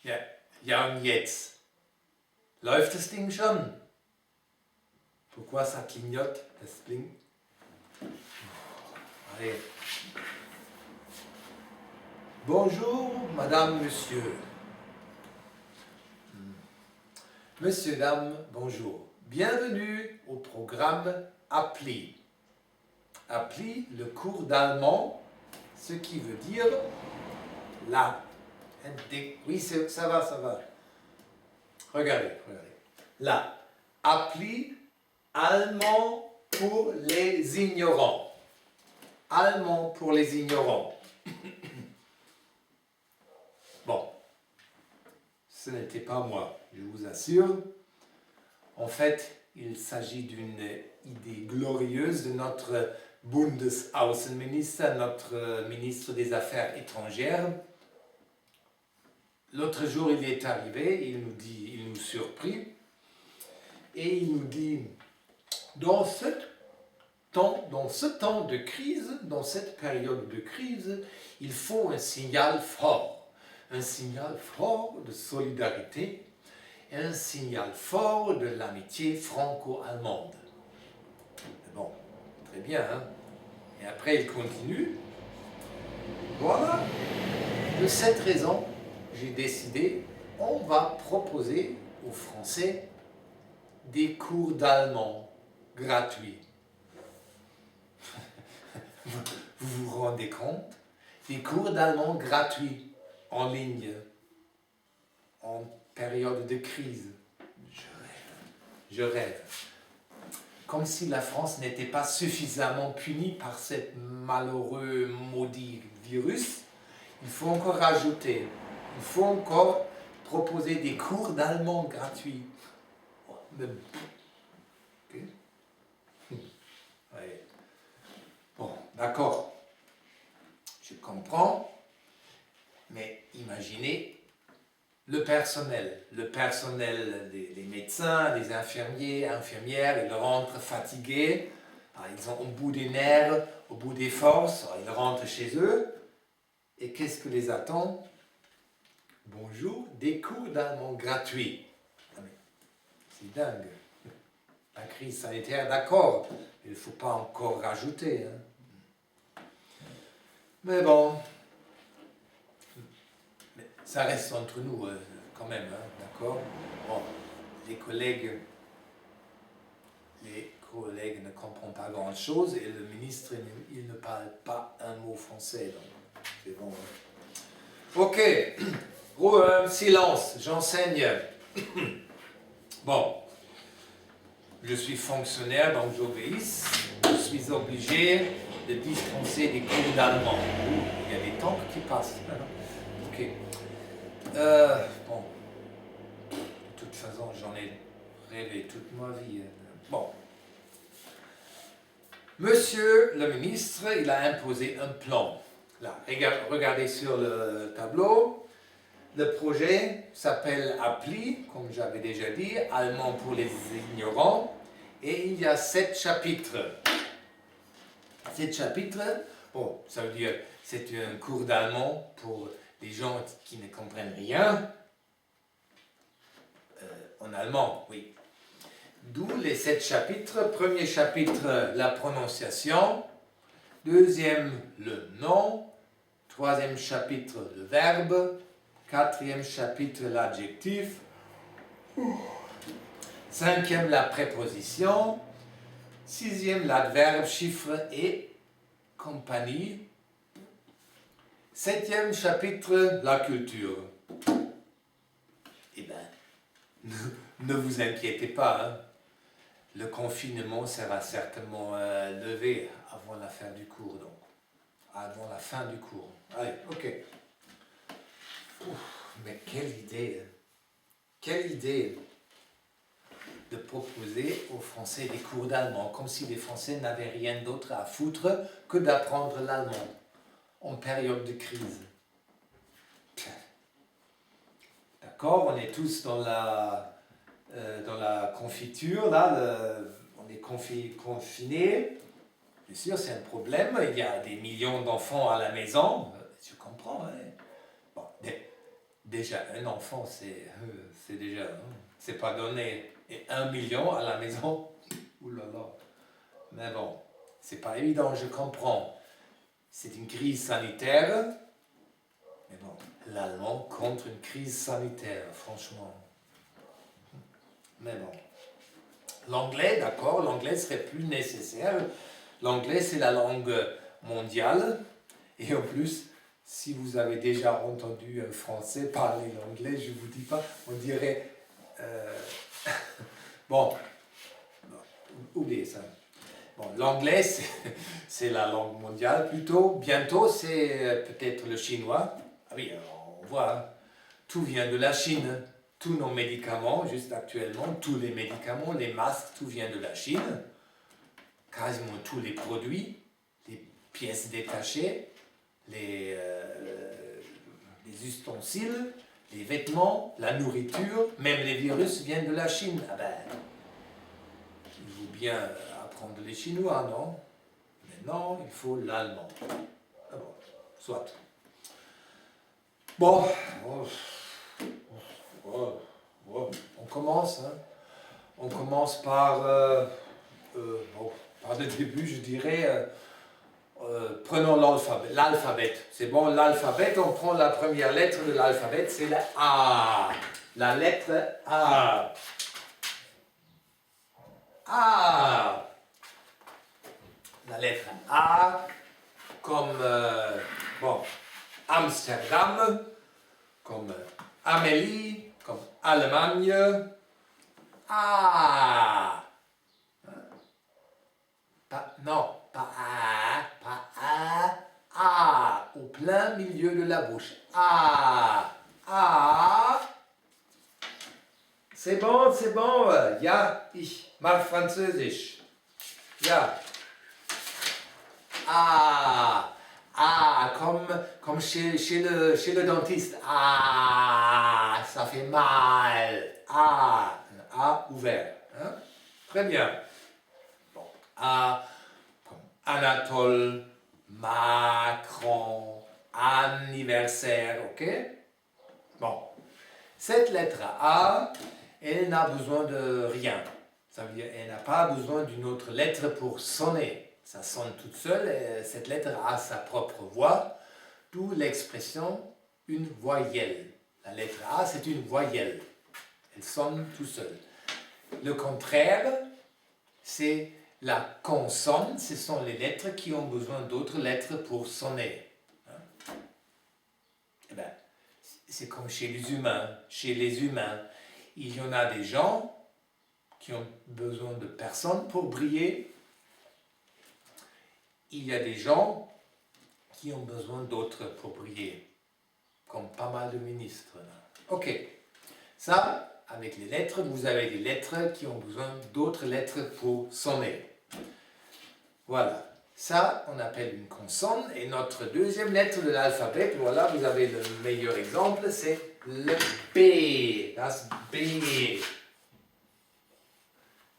Ja, ja und jetzt? Läuft das Ding schon? Pourquoi ça clignote? Das blinkt. Allez. Bonjour, madame, monsieur. Monsieur, dame, bonjour. Bienvenue au programme Appli. Appli, le cours d'allemand, ce qui veut dire la. Oui, ça va, ça va. Regardez. La. Appli, allemand pour les ignorants. Allemand pour les ignorants. Bon, ce n'était pas moi, je vous assure. En fait, il s'agit d'une idée glorieuse de notre Bundesaußenminister, notre ministre des Affaires étrangères. L'autre jour, il est arrivé, il nous surprit, et il nous dit, dans ce temps de crise, dans cette période de crise, il faut un signal fort de solidarité, un signal fort de l'amitié franco-allemande. Bon, très bien, hein? Et après, il continue. Voilà, de cette raison, j'ai décidé, on va proposer aux Français des cours d'allemand gratuits. Vous vous rendez compte? Des cours d'allemand gratuits en ligne, en période de crise. Je rêve. Comme si la France n'était pas suffisamment punie par ce malheureux maudit virus, il faut encore rajouter, il faut encore proposer des cours d'allemand gratuits. Mais, okay. Ouais. Bon, d'accord, je comprends, mais imaginez le personnel des médecins, des infirmiers, infirmières, ils rentrent fatigués, ils ont au bout des nerfs, au bout des forces, ils rentrent chez eux, et qu'est-ce que les attend? Bonjour, des cours d'allemand gratuits. C'est dingue. La crise sanitaire, d'accord, il ne faut pas encore rajouter. Hein. Mais bon, ça reste entre nous quand même, hein, d'accord? Bon, les collègues ne comprennent pas grand-chose et le ministre, il ne parle pas un mot français, donc c'est bon. Hein. Ok, silence, j'enseigne. Bon, je suis fonctionnaire, donc j'obéis. Je suis obligé de dispenser des cours d'allemand. Il y a des tanks qui passent. Ok. Bon, de toute façon, j'en ai rêvé toute ma vie. Bon. Monsieur le ministre, il a imposé un plan. Là, regardez sur le tableau. Le projet s'appelle Appli, comme j'avais déjà dit, allemand pour les ignorants. Et il y a 7 chapitres. 7 chapitres, bon, ça veut dire c'est un cours d'allemand pour les gens qui ne comprennent rien. En allemand, oui. D'où les 7 chapitres. Premier chapitre, la prononciation. Deuxième, le nom. Troisième chapitre, le verbe. Quatrième chapitre, l'adjectif. Cinquième, la préposition. Sixième, l'adverbe, chiffre et compagnie. Septième chapitre, la culture. Eh bien, ne vous inquiétez pas, hein. Le confinement sera certainement levé avant la fin du cours, donc. Avant la fin du cours. Allez, ok. Mais quelle idée, hein. Quelle idée de proposer aux Français des cours d'allemand, comme si les Français n'avaient rien d'autre à foutre que d'apprendre l'allemand en période de crise. D'accord, on est tous dans la confiture, là, on est confinés. Bien sûr, c'est un problème, il y a des millions d'enfants à la maison, je comprends. Hein. Bon, déjà un enfant, c'est déjà, hein, c'est pas donné. Et 1 million à la maison, ouh là là. Mais bon, c'est pas évident, je comprends. C'est une crise sanitaire. Mais bon, l'allemand contre une crise sanitaire, franchement. Mais bon. L'anglais, d'accord, l'anglais serait plus nécessaire. L'anglais, c'est la langue mondiale. Et en plus, si vous avez déjà entendu un Français parler l'anglais, je ne vous dis pas, on dirait... bon, oubliez ça. Bon, l'anglais, c'est la langue mondiale plutôt. Bientôt, c'est peut-être le chinois. Ah oui, on voit, hein, tout vient de la Chine. Tous nos médicaments, juste actuellement, tous les médicaments, les masques, tout vient de la Chine. Quasiment tous les produits, les pièces détachées, les ustensiles, les vêtements, la nourriture, même les virus viennent de la Chine. Ah ben, il vaut bien apprendre les chinois, non? Mais non, il faut l'allemand. Ah bon, soit. Bon, on commence. Hein. On commence par, par le début, je dirais. Prenons l'alphabet. C'est bon, l'alphabet, on prend la première lettre de l'alphabet, c'est la A. La lettre A. A. La lettre A, comme bon, Amsterdam, comme Amélie, comme Allemagne. A. Non, pas A, pas A. A, au plein milieu de la bouche. A. A. C'est bon, c'est bon. Ja, ich mach Französisch. Ja. Ah, ah, comme chez le dentiste. Ah, ça fait mal. Ah, un A ouvert. Hein? Très bien. Bon. A, comme Anatole, Macron, anniversaire, ok? Bon. Cette lettre A, elle n'a besoin de rien. Ça veut dire qu'elle n'a pas besoin d'une autre lettre pour sonner. Ça sonne toute seule, et cette lettre a sa propre voix, d'où l'expression une voyelle. La lettre A, c'est une voyelle. Elle sonne tout seule. Le contraire, c'est la consonne. Ce sont les lettres qui ont besoin d'autres lettres pour sonner. Hein? Eh bien, c'est comme chez les humains. Chez les humains, il y en a des gens qui ont besoin de personne pour briller. Il y a des gens qui ont besoin d'autres pour briller, comme pas mal de ministres. Ok, ça, avec les lettres, vous avez des lettres qui ont besoin d'autres lettres pour sonner. Voilà, ça, on appelle une consonne. Et notre deuxième lettre de l'alphabet, voilà, vous avez le meilleur exemple, c'est le B. Das B.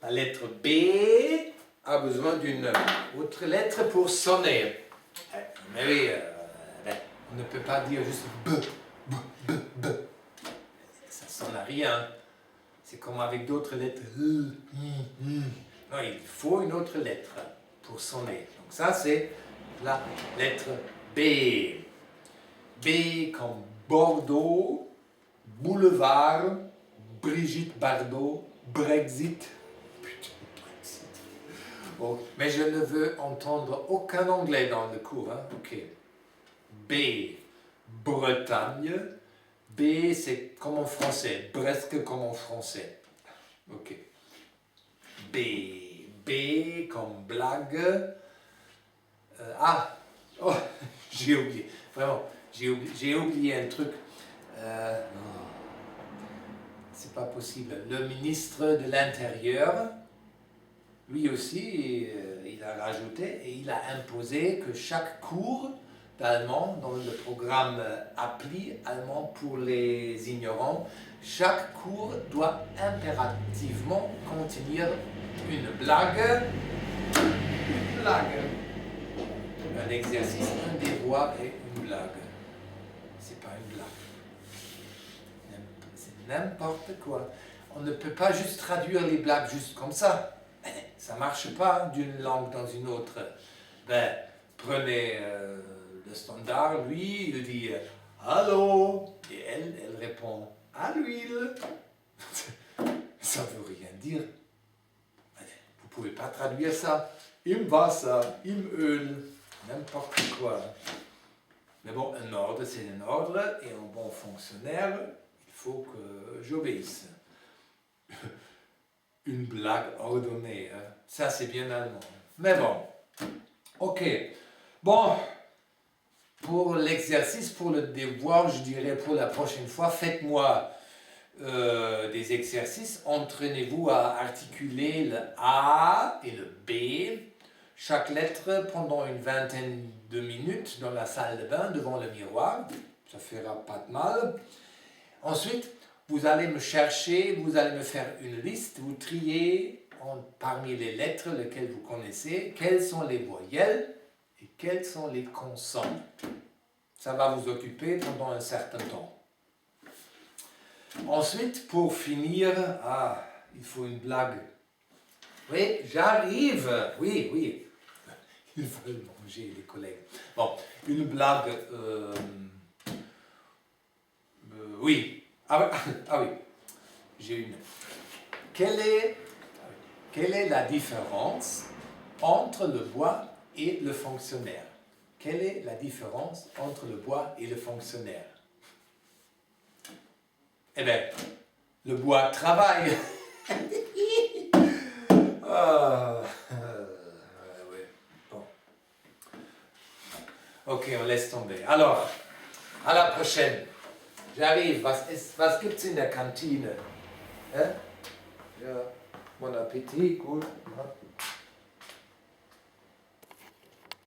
La lettre B a besoin d'une autre lettre pour sonner. Mais oui, on ne peut pas dire juste B, B, B, B. Ça sonne à rien. C'est comme avec d'autres lettres. Non, il faut une autre lettre pour sonner. Donc ça, c'est la lettre B. B comme Bordeaux, boulevard, Brigitte Bardot, Brexit. Bon, mais je ne veux entendre aucun anglais dans le cours. Hein? Ok. B, Bretagne. B, c'est comme en français, presque comme en français. Ok. B, B comme blague. Oh, j'ai oublié. Vraiment, j'ai oublié un truc. C'est pas possible. Le ministre de l'Intérieur. Lui aussi, il a rajouté et il a imposé que chaque cours d'allemand dans le programme Appli allemand pour les ignorants, chaque cours doit impérativement contenir une blague, un exercice, un devoir et une blague. C'est pas une blague. n'importe quoi. On ne peut pas juste traduire les blagues juste comme ça. Ça ne marche pas d'une langue dans une autre. Ben, prenez le standard, lui, il dit allô, et elle répond à l'huile. Ça ne veut rien dire. Vous ne pouvez pas traduire ça. Im Wasser, im Öl, n'importe quoi. Mais bon, un ordre, c'est un ordre, et un bon fonctionnaire, il faut que j'obéisse. Une blague ordonnée, hein. Ça c'est bien allemand. Mais bon, ok. Bon, pour l'exercice, pour le devoir, je dirais pour la prochaine fois, faites-moi des exercices. Entraînez-vous à articuler le A et le B, chaque lettre pendant une vingtaine de minutes dans la salle de bain devant le miroir. Ça fera pas de mal. Ensuite, vous allez me chercher, vous allez me faire une liste, vous triez parmi les lettres lesquelles vous connaissez, quelles sont les voyelles et quels sont les consonnes. Ça va vous occuper pendant un certain temps. Ensuite, pour finir, il faut une blague. Oui, j'arrive. Oui. Ils veulent manger, les collègues. Bon, une blague. Oui. Ah oui, j'ai une. Quelle est la différence entre le bois et le fonctionnaire? Quelle est la différence entre le bois et le fonctionnaire? Eh bien, le bois travaille. Ouais. Bon. Ok, on laisse tomber. Alors, à la prochaine. J'arrive. Was gibt's in der Kantine? Ja, bon appétit, gut.